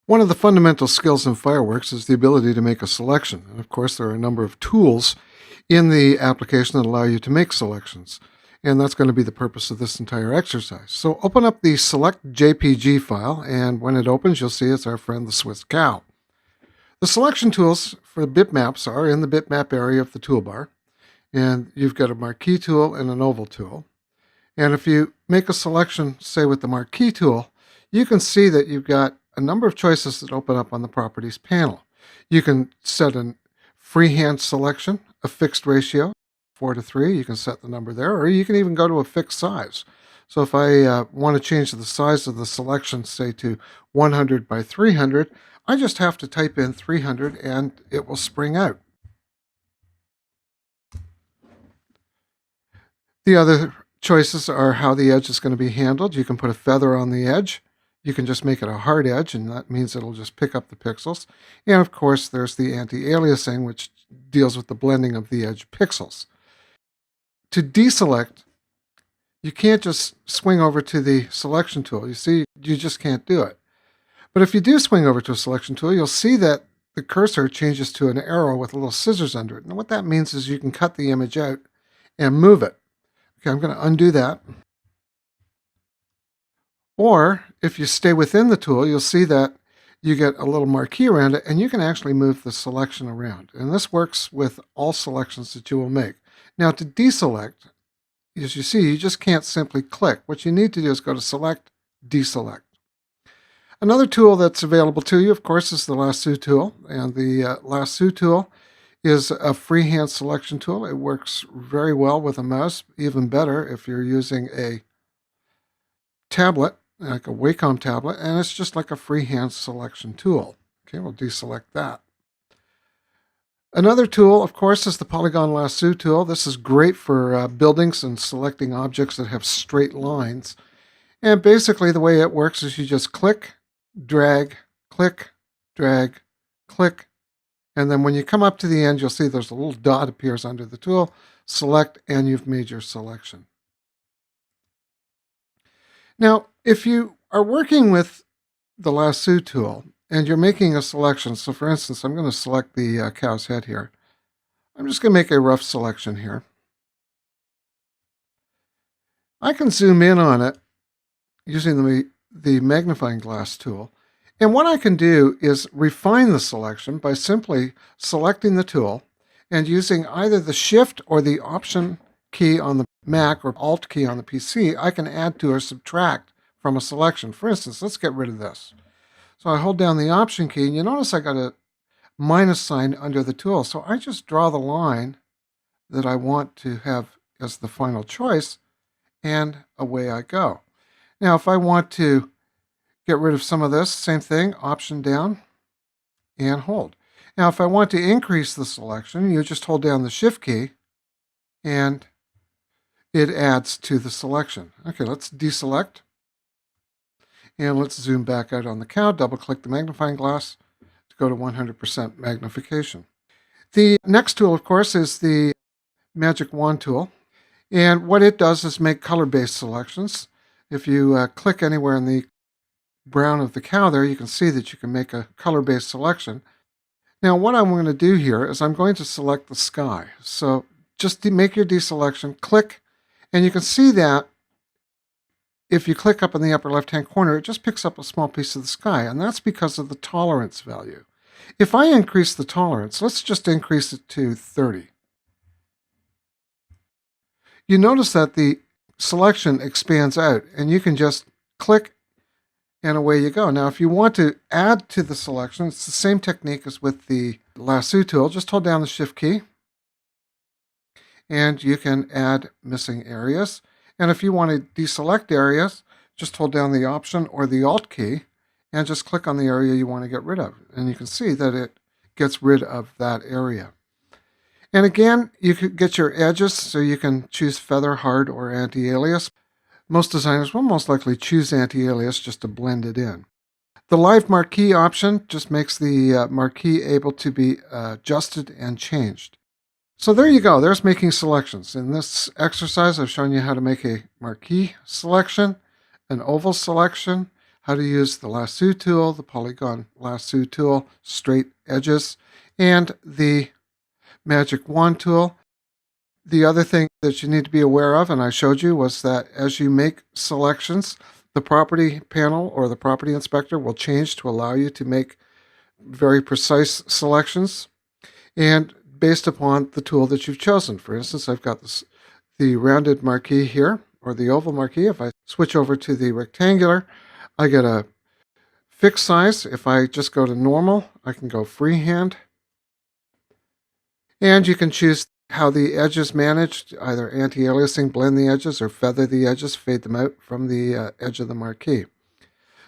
One of the fundamental skills in Fireworks is the ability to make a selection. And of course, there are a number of tools in the application that allow you to make selections. And that's going to be the purpose of this entire exercise. So open up the select JPG file, and when it opens, you'll see it's our friend the Swiss cow. The selection tools for bitmaps are in the bitmap area of the toolbar. And you've got a marquee tool and an oval tool. And if you make a selection, say with the marquee tool, you can see that you've got a number of choices that open up on the properties panel. You can set a freehand selection, a fixed ratio, 4:3. You can set the number there, or you can even go to a fixed size. So if I want to change the size of the selection, say to 100 by 300, I just have to type in 300 and it will spring out. The other choices are how the edge is going to be handled. You can put a feather on the edge. You can just make it a hard edge, and that means it'll just pick up the pixels. And of course, there's the anti-aliasing, which deals with the blending of the edge pixels. To deselect, you can't just swing over to the selection tool. You see, you just can't do it. But if you do swing over to a selection tool, you'll see that the cursor changes to an arrow with little scissors under it. And what that means is you can cut the image out and move it. Okay, I'm going to undo that. Or if you stay within the tool, you'll see that you get a little marquee around it, and you can actually move the selection around. And this works with all selections that you will make. Now to deselect, as you see, you just can't simply click. What you need to do is go to Select, Deselect. Another tool that's available to you, of course, is the Lasso Tool. And the Lasso Tool is a freehand selection tool. It works very well with a mouse, even better if you're using a tablet, like a Wacom tablet, and it's just like a freehand selection tool. Okay, we'll deselect that. Another tool, of course, is the Polygon Lasso tool. This is great for buildings and selecting objects that have straight lines. And basically the way it works is you just click, drag, click, drag, click, and then when you come up to the end, you'll see there's a little dot appears under the tool. Select, and you've made your selection. Now, if you are working with the Lasso tool and you're making a selection, so for instance, I'm going to select the cow's head here. I'm just going to make a rough selection here. I can zoom in on it using the magnifying glass tool. And what I can do is refine the selection by simply selecting the tool and using either the Shift or the Option key on the Mac or Alt key on the PC. I can add to or subtract from a selection. For instance, let's get rid of this. So I hold down the Option key, and you notice I got a minus sign under the tool. So I just draw the line that I want to have as the final choice, and away I go. Now, if I want to get rid of some of this, same thing, Option down and hold. Now, if I want to increase the selection, you just hold down the Shift key and it adds to the selection. Okay, let's deselect. And let's zoom back out on the cow, double click the magnifying glass to go to 100% magnification. The next tool, of course, is the Magic Wand tool. And what it does is make color-based selections. If you click anywhere in the brown of the cow there, you can see that you can make a color-based selection. Now what I'm going to do here is I'm going to select the sky. So just make your deselection, click, and you can see that if you click up in the upper left-hand corner, it just picks up a small piece of the sky, and that's because of the tolerance value. If I increase the tolerance, let's just increase it to 30. You notice that the selection expands out, and you can just click and away you go. Now, if you want to add to the selection, it's the same technique as with the Lasso tool. Just hold down the Shift key, and you can add missing areas. And if you want to deselect areas, just hold down the Option or the Alt key, and just click on the area you want to get rid of. And you can see that it gets rid of that area. And again, you could get your edges, so you can choose feather, hard, or anti-alias. Most designers will most likely choose anti-alias just to blend it in. The live marquee option just makes the marquee able to be adjusted and changed. So there you go. There's making selections. In this exercise, I've shown you how to make a marquee selection, an oval selection, how to use the Lasso Tool, the Polygon Lasso Tool, straight edges, and the Magic Wand Tool. The other thing that you need to be aware of, and I showed you, was that as you make selections, the property panel or the property inspector will change to allow you to make very precise selections and based upon the tool that you've chosen. For instance, I've got the rounded marquee here, or the oval marquee. If I switch over to the rectangular, I get a fixed size. If I just go to normal, I can go freehand. And you can choose how the edge is managed, either anti-aliasing, blend the edges, or feather the edges, fade them out from the edge of the marquee.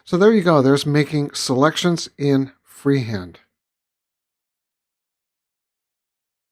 So there you go. There's making selections in freehand.